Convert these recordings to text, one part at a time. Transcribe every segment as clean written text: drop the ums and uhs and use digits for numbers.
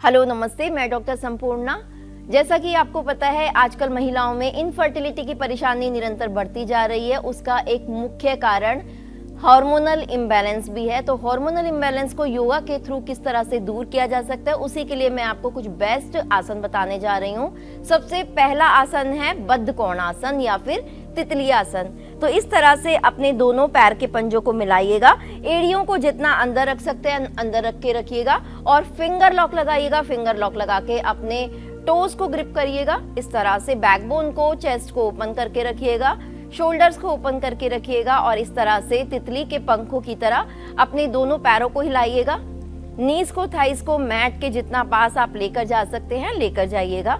Hello नमस्ते, मैं doctor Sampurna. जैसा कि आपको पता है, आजकल महिलाओं में इनफर्टिलिटी की परेशानी निरंतर बढ़ती जा रही है। उसका एक मुख्य कारण हार्मोनल इम्बैलेंस भी है। तो हार्मोनल इम्बैलेंस को योगा के थ्रू किस तरह से दूर किया जा सकता है, उसी के लिए मैं आपको कुछ बेस्ट आसन बताने जा रही हूँ। सबसे पहला आसन है बद्ध कोणासन या फिर तितली आसन। तो इस तरह से अपने दोनों पैर के पंजों को मिलाइएगा, एड़ियों को जितना अंदर रख सकते हैं अंदर रख के रखिएगा और फिंगर लॉक लगाइएगा। फिंगर लॉक लगा के अपने टोज को ग्रिप करिएगा। इस तरह से बैकबोन को, चेस्ट को ओपन करके रखिएगा, शोल्डर्स को ओपन करके रखिएगा और इस तरह से तितली के पंखों की तरह अपने दोनों पैरों को हिलाइएगा। नीज को, थाइस को मैट के जितना पास आप लेकर जा सकते हैं लेकर जाइएगा।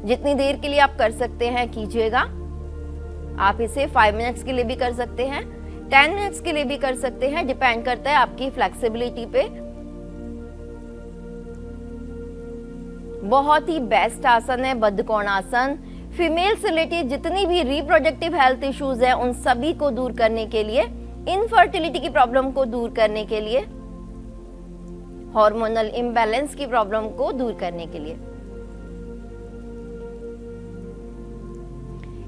जितनी देर के लिए आप कर सकते हैं कीजिएगा। आप इसे 5 मिनट्स के लिए भी कर सकते हैं, 10 मिनट्स के लिए भी कर सकते हैं, डिपेंड करता है आपकी फ्लेक्सिबिलिटी पे। बहुत ही बेस्ट आसन है बद्ध कोणासन। फीमेल से रिलेटेड जितनी भी रिप्रोडक्टिव हेल्थ इश्यूज है उन सभी को दूर करने के लिए, इनफर्टिलिटी की प्रॉब्लम को दूर करने के लिए, हार्मोनल इम्बैलेंस की प्रॉब्लम को दूर करने के लिए।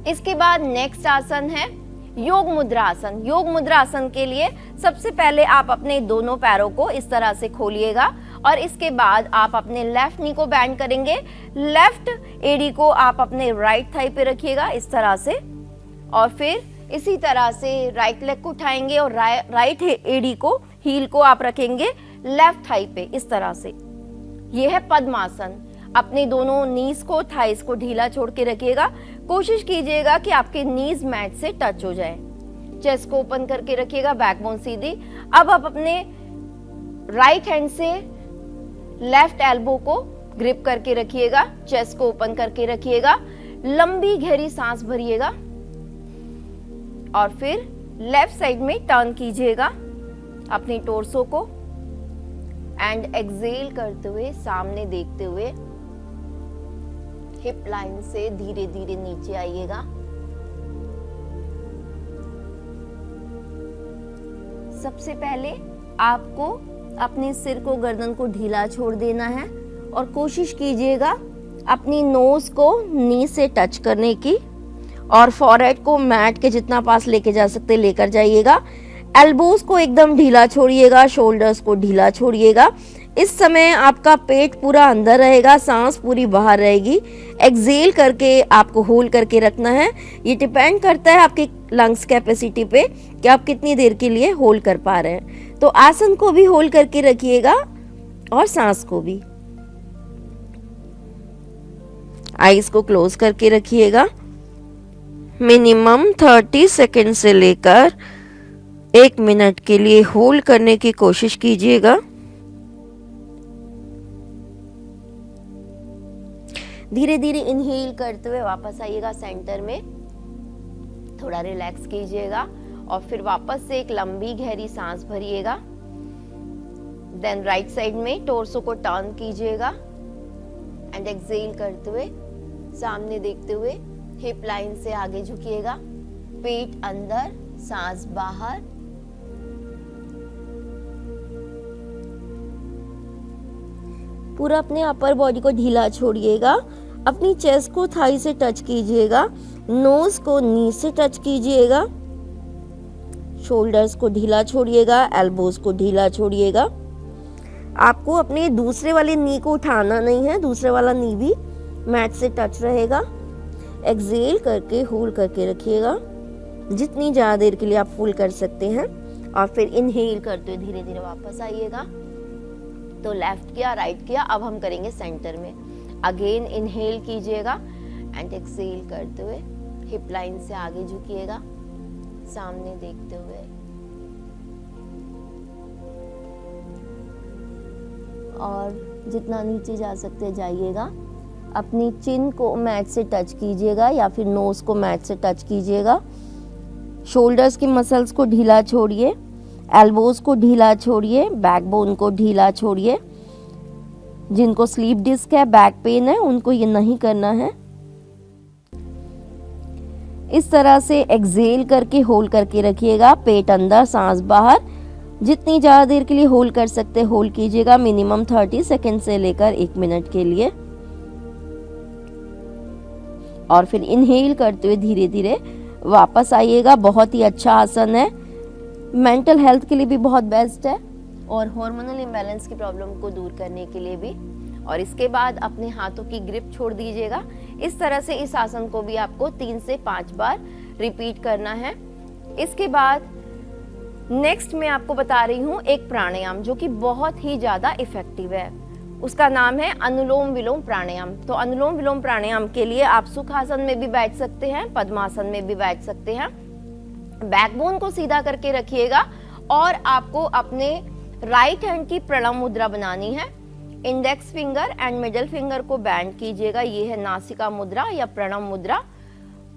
इसके बाद नेक्स्ट आसन है योग मुद्रा आसन। योग मुद्रा आसन के लिए सबसे पहले आप अपने दोनों पैरों को इस तरह से खोलिएगा और इसके बाद आप अपने लेफ्ट नी को बेंड करेंगे। लेफ्ट एड़ी को आप अपने राइट थाई पे रखिएगा इस तरह से और फिर इसी तरह से राइट लेग को उठाएंगे और राइट एड़ी को, हील को आप रखेंगे लेफ्ट थाई पे इस तरह से। यह है पद्मासन। अपने दोनों नीज को, थाइस को ढीला छोड़ के रखिएगा। कोशिश कीजिएगा कि आपके नीज मैट से टच हो जाए। चेस्ट को ओपन करके रखिएगा, बैकबोन सीधी। अब आप अपने राइट हैंड से लेफ्ट एल्बो को ग्रिप करके रखिएगा, चेस्ट को ओपन करके रखिएगा, लंबी गहरी सांस भरिएगा और फिर लेफ्ट साइड में टर्न कीजिएगा अपनी टोर्सो को एंड एक्सेल करते हुए सामने देखते हुए हिप लाइन से धीरे धीरे नीचे आइएगा। सबसे पहले आपको अपने सिर को, गर्दन को ढीला छोड़ देना है और कोशिश कीजिएगा अपनी नोज को नी से टच करने की और फॉरहेड को मैट के जितना पास लेके जा सकते लेकर जाइएगा। एल्बोज को एकदम ढीला छोड़िएगा, शोल्डर्स को ढीला छोड़िएगा। इस समय आपका पेट पूरा अंदर रहेगा, सांस पूरी बाहर रहेगी। एक्सेल करके आपको होल्ड करके रखना है। ये डिपेंड करता है आपके लंग्स कैपेसिटी पे कि आप कितनी देर के लिए होल्ड कर पा रहे हैं। तो आसन को भी होल्ड करके रखिएगा और सांस को भी। आईज को क्लोज करके रखिएगा। मिनिमम 30 सेकेंड से लेकर 1 मिनट के लिए होल्ड करने की कोशिश कीजिएगा। धीरे धीरे इनहेल करते हुए वापस आइएगा सेंटर में, थोड़ा रिलैक्स कीजिएगा और फिर वापस से एक लंबी गहरी सांस भरिएगा। देन राइट साइड में टोर्सो को टर्न कीजिएगा एंड एक्सेल करते हुए सामने देखते हुए हिप लाइन से आगे झुकिएगा, पेट अंदर, सांस बाहर। पूरा अपने अपर बॉडी को ढीला छोड़िएगा। अपनी चेस्ट को थाई से टच कीजिएगा, नोज को नी से टच कीजिएगा, शोल्डर्स को ढीला छोड़िएगा, एल्बोज को ढीला छोड़िएगा। आपको अपने दूसरे वाले नी को उठाना नहीं है, दूसरे वाला नी भी मैट से टच रहेगा। एक्सेल करके होल्ड करके रखिएगा जितनी ज्यादा देर के लिए आप होल्ड कर सकते हैं और फिर इनहेल करते हुए धीरे धीरे वापस आइएगा। तो लेफ्ट किया, राइट किया, अब हम करेंगे सेंटर में। अगेन इनहेल कीजिएगा एंड एक्सेल करते हुए हिप लाइन से आगे झुकिएगा, सामने देखते हुए और जितना नीचे जा सकते जाइएगा। अपनी चिन को मैट से टच कीजिएगा या फिर नोज को मैट से टच कीजिएगा। शोल्डर्स की मसल्स को ढीला छोड़िए, एल्बोज को ढीला छोड़िए, बैकबोन को ढीला छोड़िए। जिनको स्लीप डिस्क है, बैक पेन है, उनको ये नहीं करना है। इस तरह से एक्सेल करके होल्ड करके रखिएगा, पेट अंदर, सांस बाहर। जितनी ज़्यादा देर के लिए होल्ड कर सकते होल्ड कीजिएगा, मिनिमम 30 सेकेंड से लेकर 1 मिनट के लिए। और फिर इनहेल करते हुए धीरे धीरे वापस आइएगा। बहुत ही अच्छा आसन है, मेंटल हेल्थ के लिए भी बहुत बेस्ट है और हार्मोनल इम्बैलेंस की प्रॉब्लम को दूर करने के लिए भी। और इसके बाद अपने हाथों की ग्रिप छोड़ दीजिएगा। इस तरह से इस आसन को भी आपको 3 से 5 बार रिपीट करना है। इसके बाद नेक्स्ट मैं आपको बता रही हूँ एक प्राणायाम जो कि बहुत ही ज़्यादा इफेक्टिव है। उसका नाम है अनुलोम विलोम प्राणायाम। तो अनुलोम विलोम प्राणायाम के लिए आप सुखासन में भी बैठ सकते हैं, पद्मासन में भी बैठ सकते हैं। बैकबोन को सीधा करके रखिएगा और आपको अपने राइट हैंड की प्रणव मुद्रा बनानी है। Index finger and middle finger को बैंड कीजिएगा, ये है नासिका मुद्रा या प्रणव मुद्रा।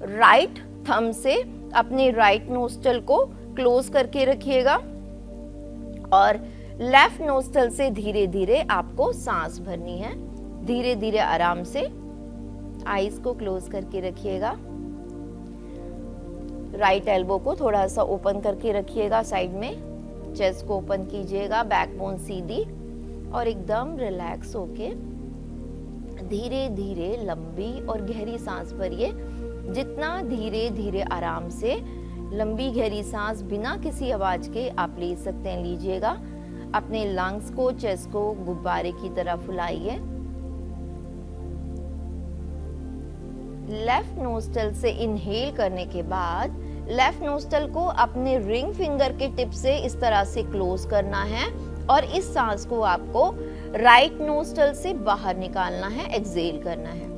राइट थंब से अपने राइट नोस्ट्रल को क्लोज करके रखिएगा और लेफ्ट नोस्ट्रल से धीरे धीरे आपको सांस भरनी है। धीरे धीरे आराम से आईज को क्लोज करके रखिएगा। राइट एल्बो को थोड़ा सा ओपन करके रखिएगा साइड में। चेस्ट को ओपन कीजिएगा, बैकबोन सीधी और एकदम रिलैक्स होके धीरे धीरे लंबी और गहरी सांस भरिए। जितना धीरे धीरे आराम से लंबी गहरी सांस बिना किसी आवाज के आप ले सकते हैं, लीजिएगा। अपने लंग्स को, चेस्ट को गुब्बारे की तरह फुलाइए। लेफ्ट नोस्ट्रल से इनहेल करने के बाद लेफ्ट नोस्ट्रल को अपने रिंग फिंगर के टिप से इस तरह से क्लोज करना है और इस सांस को आपको राइट नोस्ट्रल से बाहर निकालना है, एक्सहेल करना है।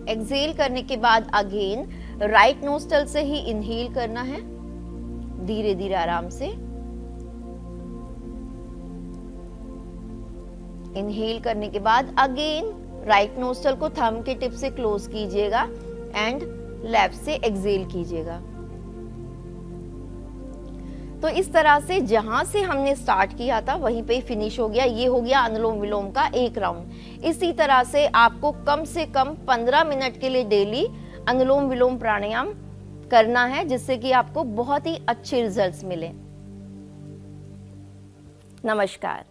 एक्सहेल करने के बाद अगेन राइट नोस्ट्रल से ही इनहेल करना है, धीरे धीरे आराम से। इनहेल करने के बाद अगेन राइट नोस्ट्रल को थंब के टिप से क्लोज कीजिएगा एंड लेफ्ट से एक्सहेल कीजिएगा। तो इस तरह से जहां से हमने स्टार्ट किया था वहीं पे फिनिश हो गया। ये हो गया अनुलोम विलोम का एक राउंड। इसी तरह से आपको कम से कम 15 मिनट के लिए डेली अनुलोम विलोम प्राणायाम करना है, जिससे कि आपको बहुत ही अच्छे रिजल्ट्स मिले। नमस्कार।